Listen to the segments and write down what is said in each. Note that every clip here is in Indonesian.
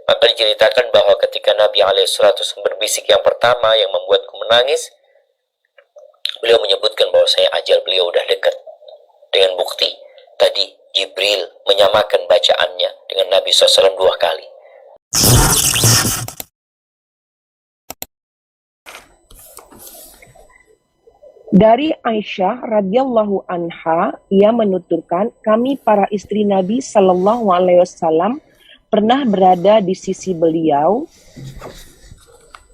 Maka diceritakan bahwa ketika Nabi SAW berbisik yang pertama yang membuatku menangis, beliau menyebutkan bahwa saya ajal beliau udah dekat. Dengan bukti tadi Jibril menyamakan bacaannya dengan Nabi SAW 2 kali. Dari Aisyah radhiyallahu anha, ia menuturkan, kami para istri Nabi Shallallahu Alaihi Wasallam pernah berada di sisi beliau.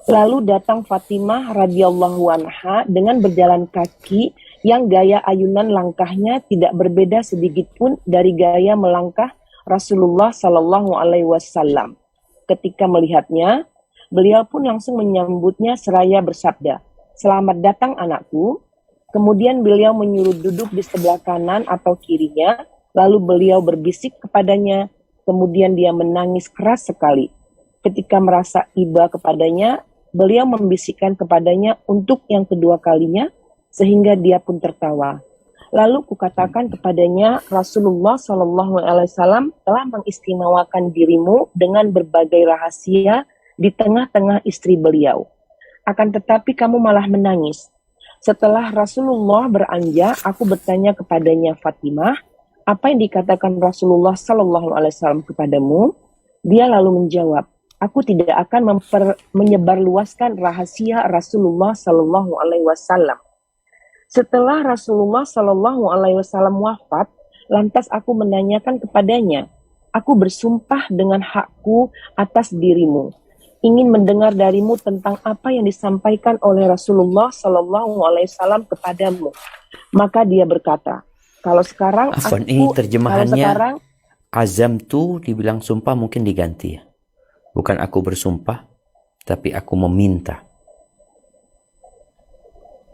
Lalu datang Fatimah radhiyallahu anha dengan berjalan kaki yang gaya ayunan langkahnya tidak berbeda sedikit pun dari gaya melangkah Rasulullah Shallallahu Alaihi Wasallam. Ketika melihatnya, beliau pun langsung menyambutnya seraya bersabda, "Selamat datang anakku." Kemudian beliau menyuruh duduk di sebelah kanan atau kirinya, lalu beliau berbisik kepadanya, kemudian dia menangis keras sekali. Ketika merasa iba kepadanya, beliau membisikkan kepadanya untuk yang kedua kalinya, sehingga dia pun tertawa. Lalu kukatakan kepadanya, Rasulullah SAW telah mengistimewakan dirimu dengan berbagai rahasia di tengah-tengah istri beliau. Akan tetapi kamu malah menangis. Setelah Rasulullah beranjak, aku bertanya kepadanya, Fatimah, apa yang dikatakan Rasulullah SAW kepadamu? Dia lalu menjawab, aku tidak akan menyebarluaskan rahasia Rasulullah SAW. Setelah Rasulullah SAW wafat, lantas aku menanyakan kepadanya, aku bersumpah dengan hakku atas dirimu, ingin mendengar darimu tentang apa yang disampaikan oleh Rasulullah SAW kepadamu. Maka dia berkata, kalau sekarang ini terjemahannya azamtu dibilang sumpah mungkin diganti ya. Bukan aku bersumpah, tapi aku meminta.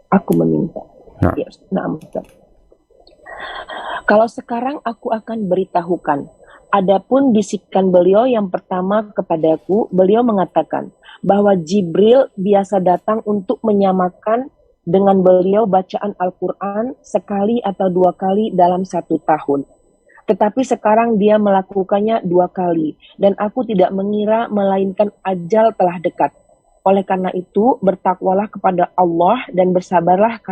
Aku meminta. Nah. Yes. Kalau sekarang aku akan beritahukan. Adapun bisikan beliau yang pertama kepadaku, beliau mengatakan bahwa Jibril biasa datang untuk menyamakan dengan beliau bacaan Al-Quran sekali atau 2 kali dalam 1 tahun. Tetapi sekarang dia melakukannya 2 kali, dan aku tidak mengira melainkan ajal telah dekat. Oleh karena itu, bertakwalah kepada Allah dan bersabarlah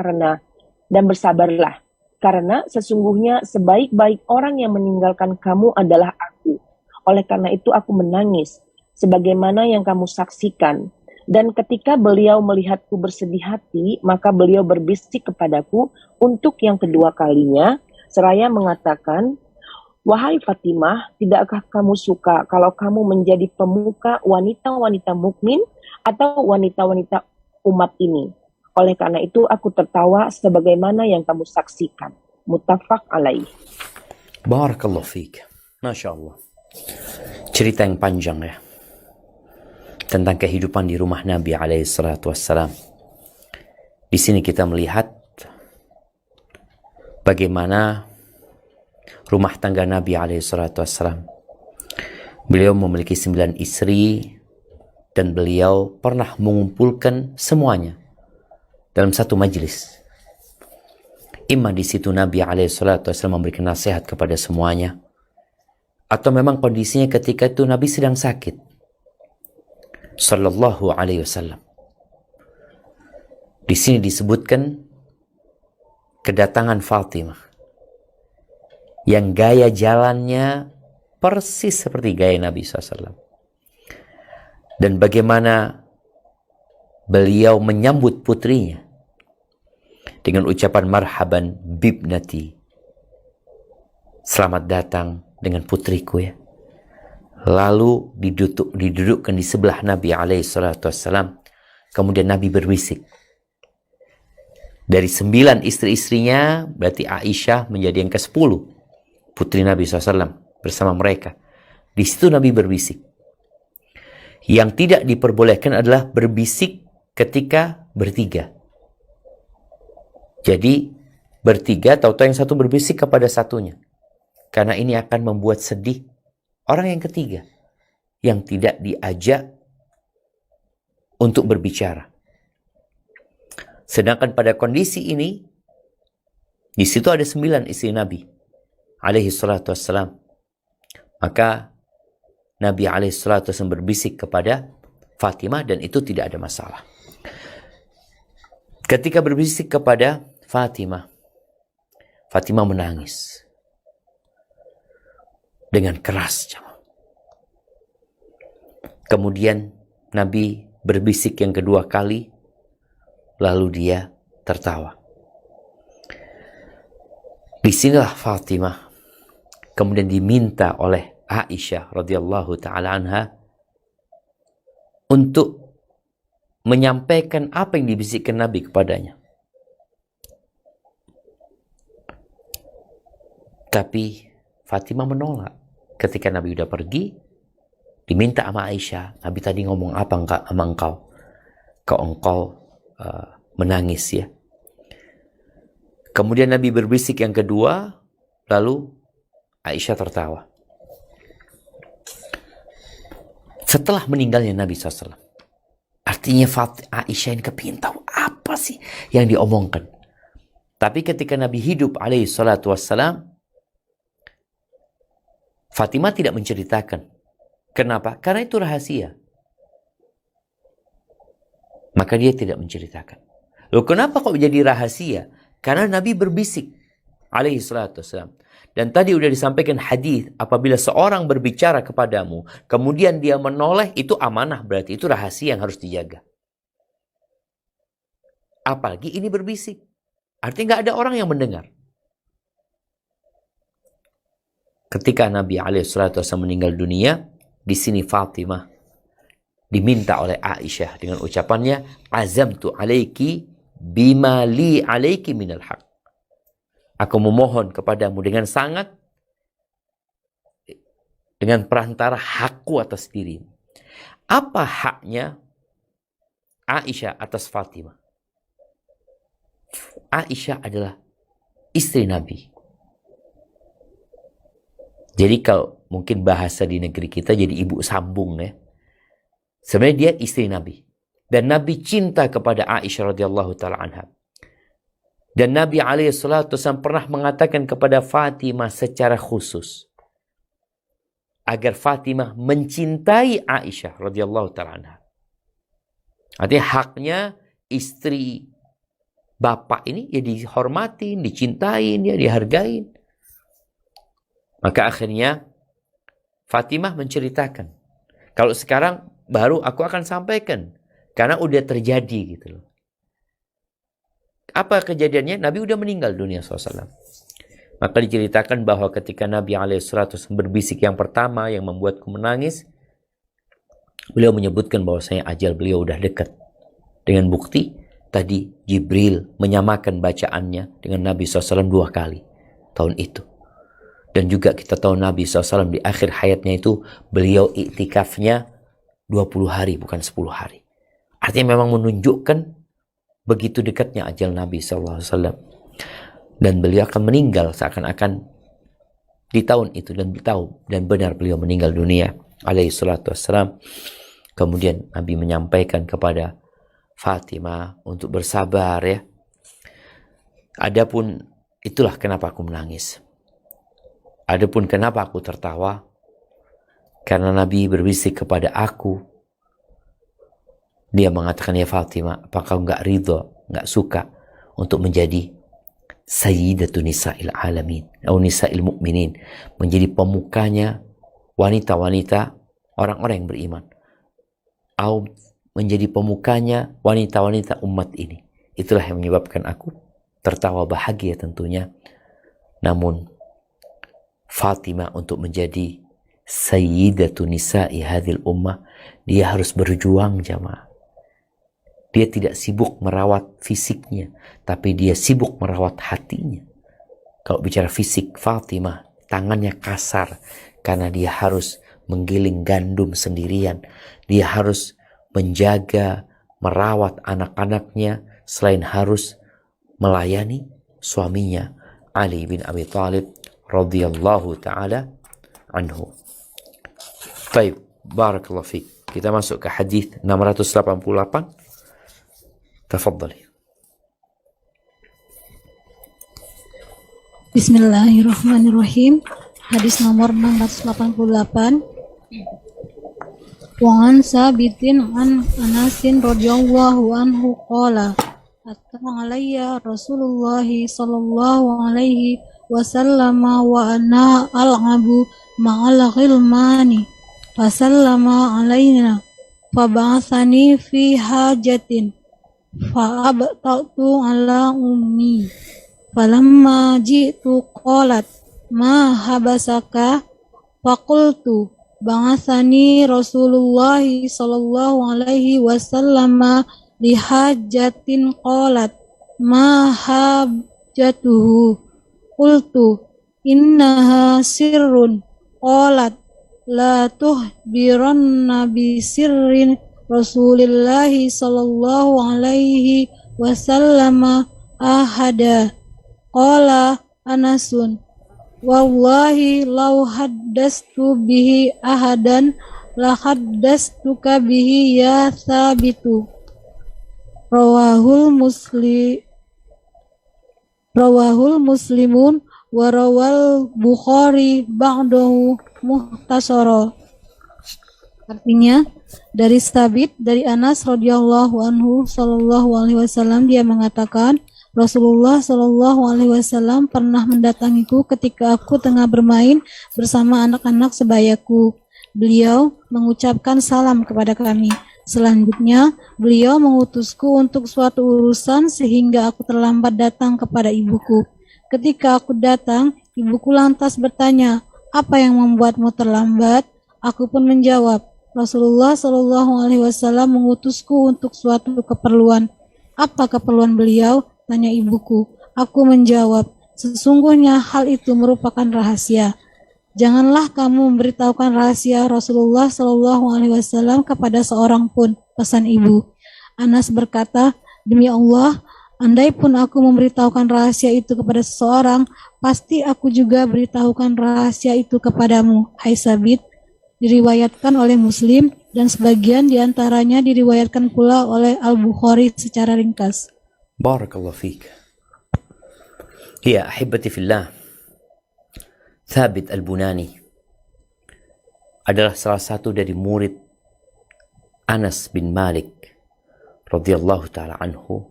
karena sesungguhnya sebaik-baik orang yang meninggalkan kamu adalah aku. Oleh karena itu aku menangis, sebagaimana yang kamu saksikan. Dan ketika beliau melihatku bersedih hati, maka beliau berbisik kepadaku untuk yang kedua kalinya, seraya mengatakan, wahai Fatimah, tidakkah kamu suka kalau kamu menjadi pemuka wanita-wanita mukmin atau wanita-wanita umat ini? Oleh karena itu aku tertawa sebagaimana yang kamu saksikan. Muttafaq alaih. Barakallahu fiik. Masya Allah. Cerita yang panjang ya. Tentang kehidupan di rumah Nabi SAW. Di sini kita melihat bagaimana rumah tangga Nabi SAW. Beliau memiliki 9 istri dan beliau pernah mengumpulkan semuanya dalam satu majelis. Imma di situ Nabi SAW memberikan nasihat kepada semuanya, atau memang kondisinya ketika itu Nabi sedang sakit. Sallallahu alaihi wasallam. Di sini disebutkan kedatangan Fatimah yang gaya jalannya persis seperti gaya Nabi SAW. Dan bagaimana beliau menyambut putrinya dengan ucapan marhaban bibnati, selamat datang dengan putriku ya. Lalu didudukkan di sebelah Nabi SAW. Kemudian Nabi berbisik. Dari 9 istri-istrinya, berarti Aisyah menjadi yang ke-10 putri Nabi SAW bersama mereka. Di situ Nabi berbisik. Yang tidak diperbolehkan adalah berbisik ketika bertiga. Jadi bertiga, tahu-tahu yang satu berbisik kepada satunya. Karena ini akan membuat sedih orang yang ketiga yang tidak diajak untuk berbicara. Sedangkan pada kondisi ini, di situ ada 9 istri Nabi alaihi salatu wassalam. Maka Nabi alaihissalatu wasallam berbisik kepada Fatimah dan itu tidak ada masalah. Ketika berbisik kepada Fatimah, Fatimah menangis dengan keras. Kemudian Nabi berbisik yang kedua kali, lalu dia tertawa. Disinilah Fatimah kemudian diminta oleh Aisyah radhiyallahu taala anha untuk menyampaikan apa yang dibisikkan Nabi kepadanya. Tapi Fatimah menolak. Ketika Nabi udah pergi, diminta sama Aisyah, Nabi tadi ngomong apa sama engkau? Kok engkau menangis ya? Kemudian Nabi berbisik yang kedua, lalu Aisyah tertawa. Setelah meninggalnya Nabi SAW, artinya Aisyah ini kepingin tahu apa sih yang diomongkan. Tapi ketika Nabi hidup alaihi salatu wassalam, Fatimah tidak menceritakan. Kenapa? Karena itu rahasia. Maka dia tidak menceritakan. Loh, kenapa kok jadi rahasia? Karena Nabi berbisik alaihi salatu wassalam. Dan tadi sudah disampaikan hadis, apabila seorang berbicara kepadamu, kemudian dia menoleh, itu amanah, berarti itu rahasia yang harus dijaga. Apalagi ini berbisik. Artinya nggak ada orang yang mendengar. Ketika Nabi alaihi salatu wassalam meninggal dunia, di sini Fatimah diminta oleh Aisyah dengan ucapannya, azamtu alaiki bima li alaiki minal haq. Aku memohon kepadamu dengan sangat, dengan perantara hakku atas dirimu. Apa haknya Aisyah atas Fatimah? Aisyah adalah istri Nabi. Jadi kalau mungkin bahasa di negeri kita jadi ibu sambung ya. Sebenarnya dia istri Nabi. Dan Nabi cinta kepada Aisyah radhiyallahu ta'ala anha. Dan Nabi alaihissalatu wasallam pernah mengatakan kepada Fatimah secara khusus, agar Fatimah mencintai Aisyah radhiyallahu ta'ala anha. Artinya haknya istri bapak ini ya dihormatin, dicintain, ya dihargain. Maka akhirnya Fatimah menceritakan. Kalau sekarang baru aku akan sampaikan. Karena udah terjadi gitu loh. Apa kejadiannya? Nabi udah meninggal dunia SAW. Maka diceritakan bahwa ketika Nabi alaihissalatu berbisik yang pertama yang membuatku menangis, beliau menyebutkan bahwasanya ajal beliau udah dekat. Dengan bukti tadi Jibril menyamakan bacaannya dengan Nabi SAW 2 kali tahun itu. Dan juga kita tahu Nabi SAW di akhir hayatnya itu beliau iktikafnya 20 hari bukan 10 hari. Artinya memang menunjukkan begitu dekatnya ajal Nabi SAW. Dan beliau akan meninggal seakan-akan di tahun itu. Dan tahu dan benar beliau meninggal dunia alaihi salatu wassalam. Kemudian Nabi menyampaikan kepada Fatimah untuk bersabar ya. Adapun itulah kenapa aku menangis. Adapun kenapa aku tertawa. Karena Nabi berbisik kepada aku. Dia mengatakan, ya Fatimah, apakah enggak ridho, enggak suka untuk menjadi Sayyidatun Nisa'il Alamin, atau Nisa'il Mu'minin, menjadi pemukanya wanita-wanita orang-orang yang beriman, atau menjadi pemukanya wanita-wanita umat ini. Itulah yang menyebabkan aku tertawa bahagia tentunya. Namun Fatimah untuk menjadi Sayyidatun Nisa'i hadhil ummah, dia harus berjuang jamaah. Dia tidak sibuk merawat fisiknya, tapi dia sibuk merawat hatinya. Kalau bicara fisik, Fatimah tangannya kasar karena dia harus menggiling gandum sendirian. Dia harus menjaga, merawat anak-anaknya selain harus melayani suaminya Ali bin Abi Thalib radhiyallahu taala anhu. Baik, barakallahu fiik. Kita masuk ke hadis 688. Tafadhali. Bismillahirrahmanirrahim. Hadis nomor 688 وعن ثابت عن أنس رضي الله عنه قال أتى علي رسول الله صلى الله عليه وسلم وأنا ألعب مع الغلمان فسلم علينا فبعثني في حاجة فأبطأت على أمي فلما جئت قالت ما حبسك فقلت بعثني رسول الله صلى الله عليه وسلم لحاجة قالت ما حاجته قلت إنها سر قالت لا تخبرن بسر رسول الله صلى الله عليه وسلم أحدا قال أنس والله لو حدثت به أحدا لحدثتك به يا ثابت رواه المسلمون وروى البخاري بعده muhtasara. Artinya dari Sabit dari Anas radhiyallahu anhu sallallahu alaihi wasallam dia mengatakan Rasulullah sallallahu alaihi wasallam pernah mendatangiku ketika aku tengah bermain bersama anak-anak sebayaku. Beliau mengucapkan salam kepada kami. Selanjutnya beliau mengutusku untuk suatu urusan sehingga aku terlambat datang kepada ibuku. Ketika aku datang, ibuku lantas bertanya, "Apa yang membuatmu terlambat?" Aku pun menjawab, "Rasulullah Shallallahu Alaihi Wasallam mengutusku untuk suatu keperluan." "Apa keperluan beliau?" tanya ibuku. Aku menjawab, "Sesungguhnya hal itu merupakan rahasia. Janganlah kamu memberitahukan rahasia Rasulullah Shallallahu Alaihi Wasallam kepada seorang pun," pesan ibu. Anas berkata, "Demi Allah, andai pun aku memberitahukan rahasia itu kepada seseorang, pasti aku juga beritahukan rahasia itu kepadamu, hai Sabit." Diriwayatkan oleh Muslim dan sebagian diantaranya diriwayatkan pula oleh Al-Bukhari secara ringkas. Barakallahu fiik. Ya ahibati fillah, Thabit Al-Bunani adalah salah satu dari murid Anas bin Malik radhiyallahu taala anhu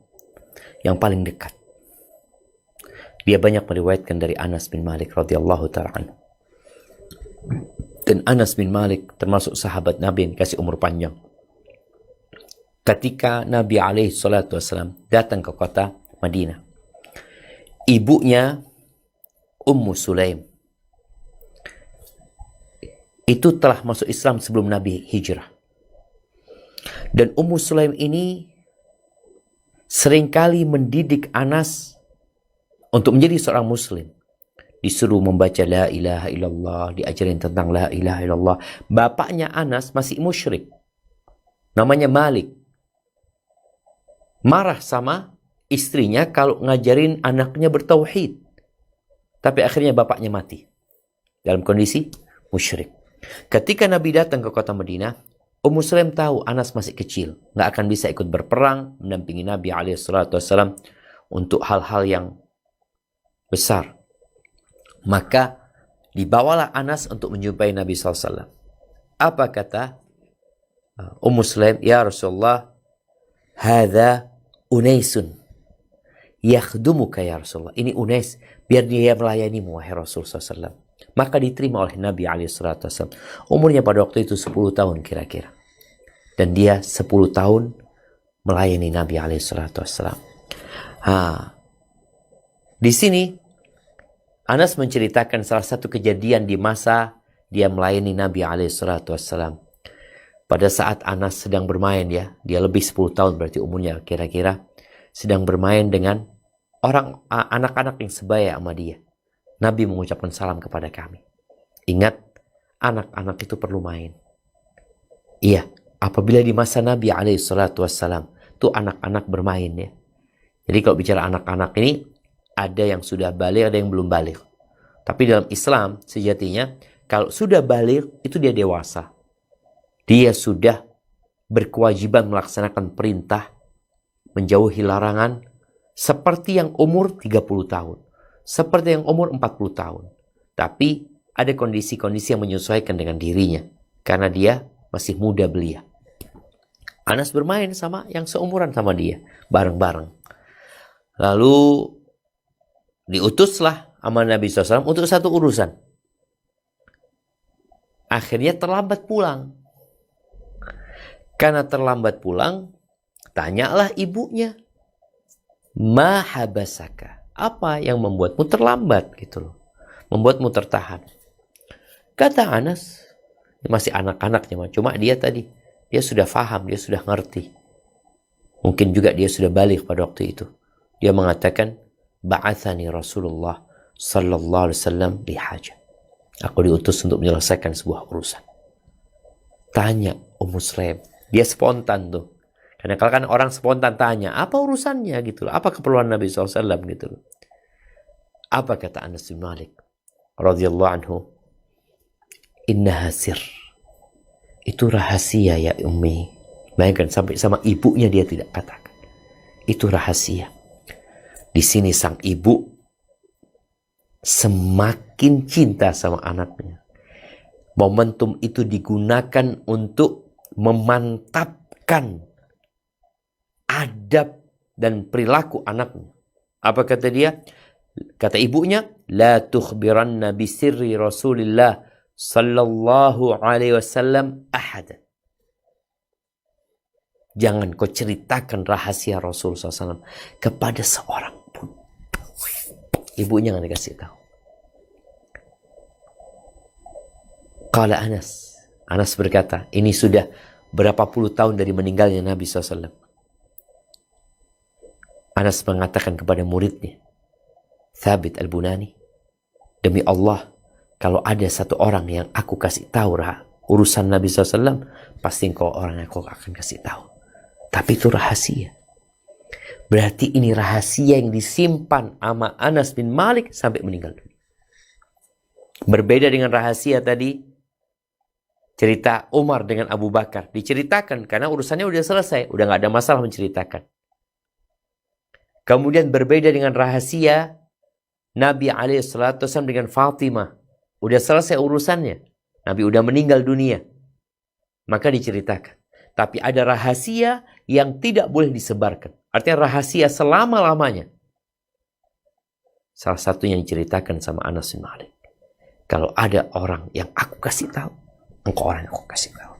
yang paling dekat. Dia banyak meriwayatkan dari Anas bin Malik radhiyallahu taala anhu. Dan Anas bin Malik termasuk sahabat Nabi yang dikasih umur panjang. Ketika Nabi alaihi salatu wasallam datang ke kota Madinah, ibunya Ummu Sulaim itu telah masuk Islam sebelum Nabi hijrah. Dan Ummu Sulaim ini seringkali mendidik Anas untuk menjadi seorang muslim. Disuruh membaca la ilaha illallah, diajarin tentang la ilaha illallah. Bapaknya Anas masih musyrik, namanya Malik. Marah sama istrinya kalau ngajarin anaknya bertauhid. Tapi akhirnya bapaknya mati dalam kondisi musyrik. Ketika Nabi datang ke kota Madinah, Ummu Sulaim tahu Anas masih kecil, nggak akan bisa ikut berperang, mendampingi Nabi SAW untuk hal-hal yang besar. Maka dibawalah Anas untuk menjumpai Nabi SAW. Apa kata Ummu Sulaim? "Ya Rasulullah, hadza Unaisun yakhdumuka ya Rasulullah." Ini Unais, biar dia melayanimu wahai Rasulullah SAW. Maka diterima oleh Nabi SAW. Umurnya pada waktu itu 10 tahun kira-kira. Dan dia 10 tahun melayani Nabi SAW. Di sini Anas menceritakan salah satu kejadian di masa dia melayani Nabi SAW. Pada saat Anas sedang bermain, ya, dia lebih 10 tahun berarti umurnya kira-kira, sedang bermain dengan anak-anak yang sebaya sama dia. Nabi mengucapkan salam kepada kami. Ingat, anak-anak itu perlu main. Iya, apabila di masa Nabi SAW, itu anak-anak bermain, ya. Jadi kalau bicara anak-anak ini, ada yang sudah balik, ada yang belum balik. Tapi dalam Islam, sejatinya, kalau sudah balik, itu dia dewasa. Dia sudah berkewajiban melaksanakan perintah, menjauhi larangan, seperti yang umur 30 tahun. Seperti yang umur 40 tahun. Tapi ada kondisi-kondisi yang menyesuaikan dengan dirinya. Karena dia masih muda belia. Anas bermain sama yang seumuran sama dia, bareng-bareng. Lalu diutuslah sama Nabi SAW untuk satu urusan. Akhirnya terlambat pulang. Karena terlambat pulang, tanyalah ibunya, ma habasaka, apa yang membuatmu terlambat gitu loh, membuatmu tertahan. Kata Anas, masih anak-anaknya, cuma dia tadi, dia sudah faham, dia sudah ngerti. Mungkin juga dia sudah balik pada waktu itu. Dia mengatakan, ba'athani Rasulullah sallallahu alaihi wasallam li hajah. Aku diutus untuk menyelesaikan sebuah urusan. Tanya Ummu Sulaim. Dia spontan tuh. Karena kalau kan orang spontan tanya, apa urusannya gitu loh. Apa keperluan Nabi SAW gitu loh. Apa kata Anas bin Malik radhiyallahu anhu? Innaha sir. Itu rahasia ya Ummi. Bayangkan sampai sama ibunya dia tidak katakan. Itu rahasia. Di sini sang ibu semakin cinta sama anaknya. Momentum itu digunakan untuk memantapkan adab dan perilaku anaknya. Apa kata dia? Kata ibunya, la tukhbiranna bi sirri Rasulillah sallallahu alaihi wasallam ahad. Jangan kau ceritakan rahasia Rasul SAW kepada seorang pun. Ibunya nggak dikasih tahu. Qala Anas. Anas berkata, ini sudah berapa puluh tahun dari meninggalnya Nabi SAW. Anas mengatakan kepada muridnya, Thabit al-Bunani, demi Allah, kalau ada satu orang yang aku kasih tahu urusan Nabi SAW, pasti engkau orang yang aku akan kasih tahu. Tapi itu rahasia. Berarti ini rahasia yang disimpan sama Anas bin Malik sampai meninggal dunia. Berbeda dengan rahasia tadi, cerita Umar dengan Abu Bakar. Diceritakan karena urusannya udah selesai. Udah gak ada masalah menceritakan. Kemudian berbeda dengan rahasia Nabi SAW dengan Fatimah. Udah selesai urusannya. Nabi udah meninggal dunia. Maka diceritakan. Tapi ada rahasia yang tidak boleh disebarkan. Artinya rahasia selama-lamanya. Salah satu yang diceritakan sama Anas bin Malik. Kalau ada orang yang aku kasih tahu, engkau orang yang aku kasih tahu.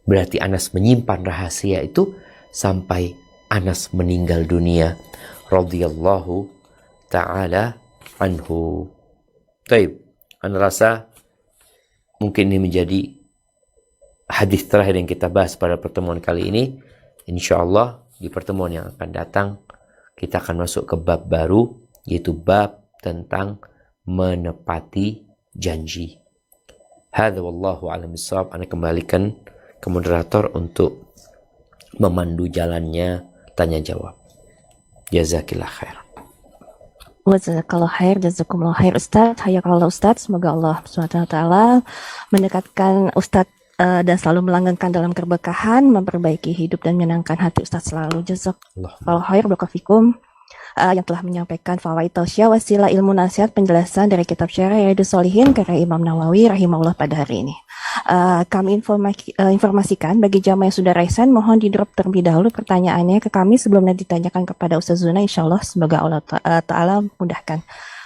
Berarti Anas menyimpan rahasia itu sampai Anas meninggal dunia. Radhiyallahu ta'ala anhu. Taib. Anda rasa mungkin ini menjadi hadis terakhir yang kita bahas pada pertemuan kali ini. InsyaAllah di pertemuan yang akan datang kita akan masuk ke bab baru, yaitu bab tentang menepati janji. Hadza wallahu a'lam bishawab. Anda kembalikan ke moderator untuk memandu jalannya tanya jawab. Jazakillah khairan. Jazakallah khair, jazakumullah khair Ustaz. Hayakallah Ustaz. Semoga Allah SWT mendekatkan Ustaz dan selalu melanggengkan dalam keberkahan, memperbaiki hidup dan menyenangkan hati Ustaz selalu. Jazakallah khair, barakallahu yang telah menyampaikan fawaid tausiah wasilah ilmu nasihat penjelasan dari kitab Syarah Riyadhus Shalihin karya Imam Nawawi rahimahullah pada hari ini. Kami informasikan bagi jamaah yang sudah resen, mohon di drop terlebih dahulu pertanyaannya ke kami sebelum nanti ditanyakan kepada Ustaz Zuna. Insyaallah semoga Allah Ta'ala mudahkan.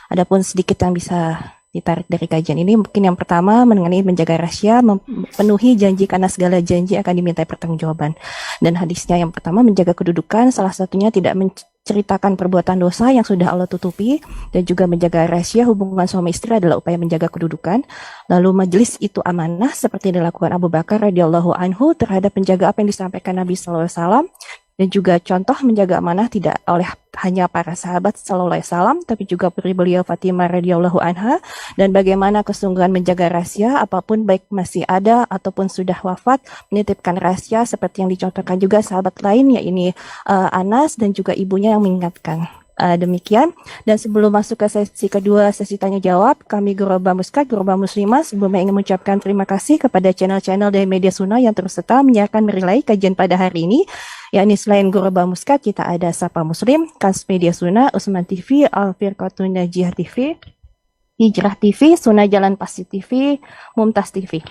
Adapun sedikit yang bisa ditarik dari kajian ini, mungkin yang pertama mengenai menjaga rahasia, memenuhi janji karena segala janji akan dimintai pertanggungjawaban. Dan hadisnya yang pertama menjaga kedudukan, salah satunya tidak menceritakan perbuatan dosa yang sudah Allah tutupi, dan juga menjaga rahasia hubungan suami istri adalah upaya menjaga kedudukan. Lalu majelis itu amanah seperti dilakukan Abu Bakar radhiyallahu anhu terhadap menjaga apa yang disampaikan Nabi sallallahu alaihi wasallam. Dan juga contoh menjaga amanah tidak oleh hanya para sahabat sallallahu alaihi wasallam, tapi juga putri beliau Fatimah radhiyallahu anha, dan bagaimana kesungguhan menjaga rahasia apapun baik masih ada ataupun sudah wafat, menitipkan rahasia seperti yang dicontohkan juga sahabat lain yakni Anas dan juga ibunya yang mengingatkan. Demikian, dan sebelum masuk ke sesi kedua, sesi tanya jawab, kami Ghuraba Muskat, Ghuraba Muslimah sebelumnya ingin mengucapkan terima kasih kepada channel-channel dari media sunnah yang terus serta menyiarkan relay kajian pada hari ini, yakni selain Ghuraba Muskat kita ada Sapa Muslim, Kans Media Sunnah, Usman TV, Al-Firqatun Najiyah TV, Hijrah TV, Sunnah Jalan Pasti TV, Mumtaz TV.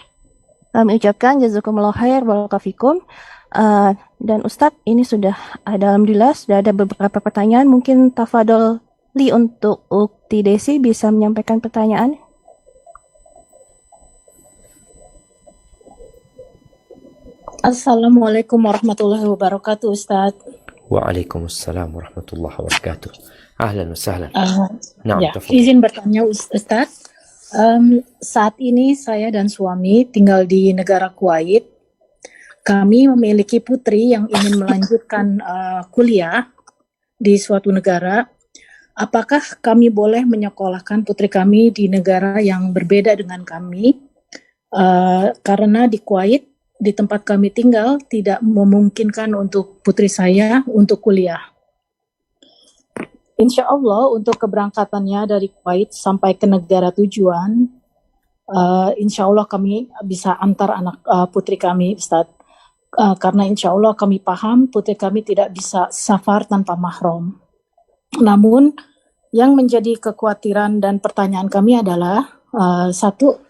Kami ucapkan jazakumullah khair, barakallahu. Dan Ustadz, ini sudah ada, alhamdulillah sudah ada beberapa pertanyaan. Mungkin tafadhol Li untuk Ukti Desi bisa menyampaikan pertanyaan. Assalamualaikum warahmatullahi wabarakatuh, Ustadz. Waalaikumsalam warahmatullahi wabarakatuh. Ahlan wa sahlan. Naam, Ya, tafadhal. izin bertanya Ustadz. Saat ini saya dan suami tinggal di negara Kuwait. Kami memiliki putri yang ingin melanjutkan kuliah di suatu negara. Apakah kami boleh menyekolahkan putri kami di negara yang berbeda dengan kami? Karena di Kuwait, di tempat kami tinggal, tidak memungkinkan untuk putri saya untuk kuliah. Insya Allah untuk keberangkatannya dari Kuwait sampai ke negara tujuan, insya Allah kami bisa antar anak putri kami, Ustadz. Karena insya Allah kami paham putri kami tidak bisa safar tanpa mahram. Namun yang menjadi kekhawatiran dan pertanyaan kami adalah satu,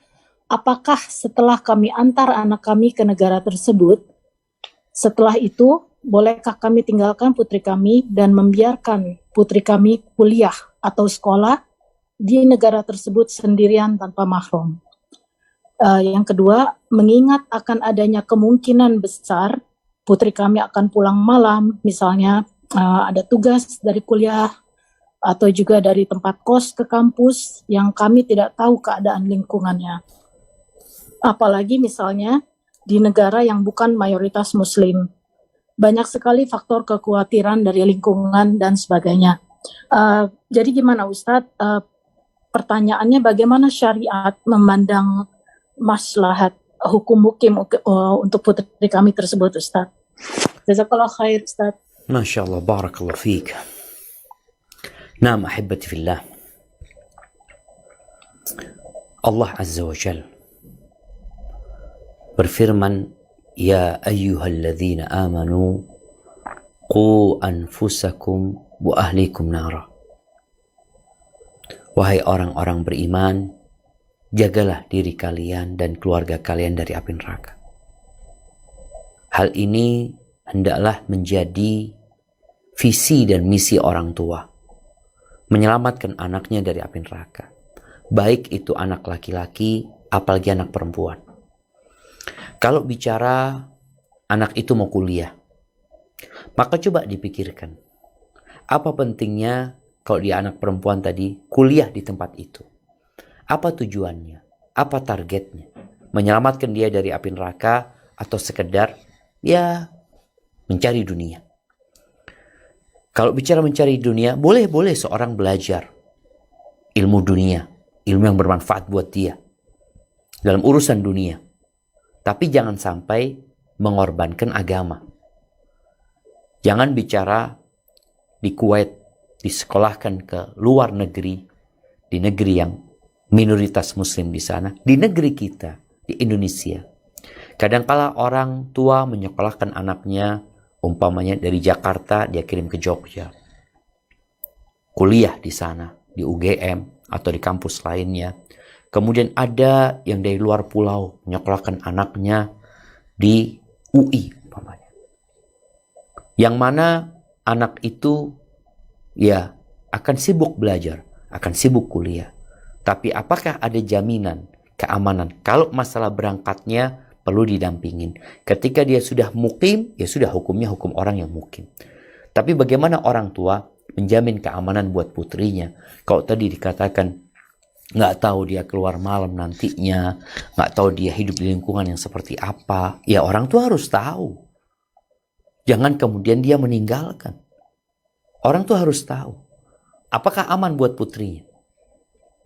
apakah setelah kami antar anak kami ke negara tersebut, setelah itu bolehkah kami tinggalkan putri kami dan membiarkan putri kami kuliah atau sekolah di negara tersebut sendirian tanpa mahram? Yang kedua, mengingat akan adanya kemungkinan besar putri kami akan pulang malam, misalnya ada tugas dari kuliah atau juga dari tempat kos ke kampus yang kami tidak tahu keadaan lingkungannya. Apalagi misalnya di negara yang bukan mayoritas muslim. Banyak sekali faktor kekhawatiran dari lingkungan dan sebagainya. Jadi gimana Ustadz? Pertanyaannya bagaimana syariat memandang maslahat hukum mukim untuk putri kami tersebut, Ustaz? Jazakallah khair, Ustaz. Masya Allah, barakallah fiik. Naam, ahibati fillah. Allah Azza wa Jal berfirman, Ya ayyuhalladzina amanu qu anfusakum wa ahlikum nara. Wahai orang-orang beriman, jagalah diri kalian dan keluarga kalian dari api neraka. Hal ini hendaklah menjadi visi dan misi orang tua, menyelamatkan anaknya dari api neraka. Baik itu anak laki-laki, apalagi anak perempuan. Kalau bicara anak itu mau kuliah, maka coba dipikirkan, apa pentingnya kalau dia anak perempuan tadi kuliah di tempat itu? Apa tujuannya? Apa targetnya? Menyelamatkan dia dari api neraka atau sekedar ya mencari dunia? Kalau bicara mencari dunia, boleh-boleh seorang belajar ilmu dunia, ilmu yang bermanfaat buat dia dalam urusan dunia. Tapi jangan sampai mengorbankan agama. Jangan bicara di Kuwait, disekolahkan ke luar negeri, di negeri yang minoritas muslim di sana, di negeri kita, di Indonesia. Kadangkala orang tua menyekolahkan anaknya, umpamanya dari Jakarta, dia kirim ke Jogja. Kuliah di sana, di UGM atau di kampus lainnya. Kemudian ada yang dari luar pulau menyekolahkan anaknya di UI, umpamanya. Yang mana anak itu ya akan sibuk belajar, akan sibuk kuliah. Tapi apakah ada jaminan keamanan? Kalau masalah berangkatnya perlu didampingin. Ketika dia sudah mukim, ya sudah hukumnya hukum orang yang mukim. Tapi bagaimana orang tua menjamin keamanan buat putrinya? Kalau tadi dikatakan nggak tahu dia keluar malam nantinya, nggak tahu dia hidup di lingkungan yang seperti apa, ya orang tua harus tahu. Jangan kemudian dia meninggalkan. Orang tua harus tahu apakah aman buat putrinya.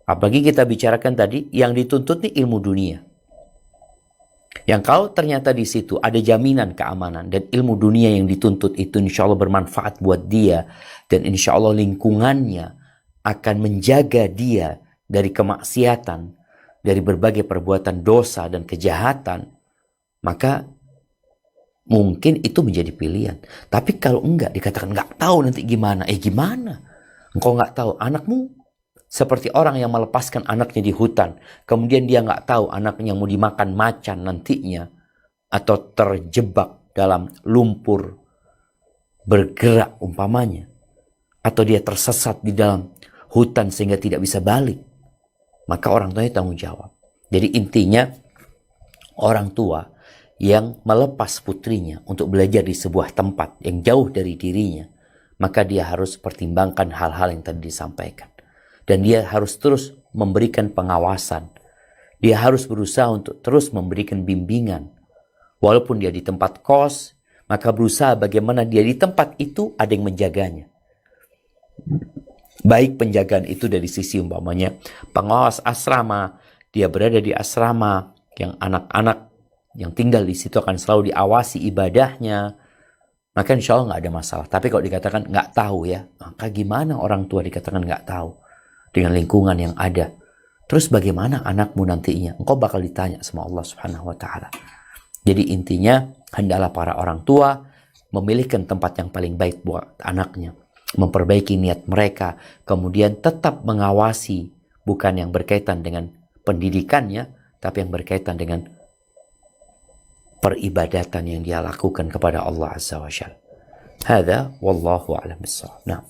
Apalagi kita bicarakan tadi, yang dituntut nih ilmu dunia. Yang kalau ternyata di situ ada jaminan keamanan dan ilmu dunia yang dituntut itu insya Allah bermanfaat buat dia, dan insya Allah lingkungannya akan menjaga dia dari kemaksiatan, dari berbagai perbuatan dosa dan kejahatan, maka mungkin itu menjadi pilihan. Tapi kalau enggak, dikatakan enggak tahu nanti gimana. Gimana? Engkau enggak tahu, anakmu Seperti orang yang melepaskan anaknya di hutan, kemudian dia nggak tahu anaknya mau dimakan macan nantinya, atau terjebak dalam lumpur bergerak umpamanya, atau dia tersesat di dalam hutan sehingga tidak bisa balik, maka orang tuanya tanggung jawab. Jadi intinya, orang tua yang melepas putrinya untuk belajar di sebuah tempat yang jauh dari dirinya, maka dia harus pertimbangkan hal-hal yang tadi disampaikan. Dan dia harus terus memberikan pengawasan. Dia harus berusaha untuk terus memberikan bimbingan. Walaupun dia di tempat kos, maka berusaha bagaimana dia di tempat itu ada yang menjaganya. Baik penjagaan itu dari sisi umpamanya pengawas asrama, dia berada di asrama yang anak-anak yang tinggal di situ akan selalu diawasi ibadahnya, maka insya Allah nggak ada masalah. Tapi kalau dikatakan nggak tahu ya, maka gimana orang tua dikatakan nggak tahu dengan lingkungan yang ada? Terus bagaimana anakmu nantinya? Engkau bakal ditanya sama Allah Subhanahu wa Ta'ala. Jadi intinya, hendaklah para orang tua memilihkan tempat yang paling baik buat anaknya, memperbaiki niat mereka, kemudian tetap mengawasi, bukan yang berkaitan dengan pendidikannya, tapi yang berkaitan dengan peribadatan yang dia lakukan kepada Allah Azza wa Jalla. Hadza wallahu a'lam bissawab. Nah.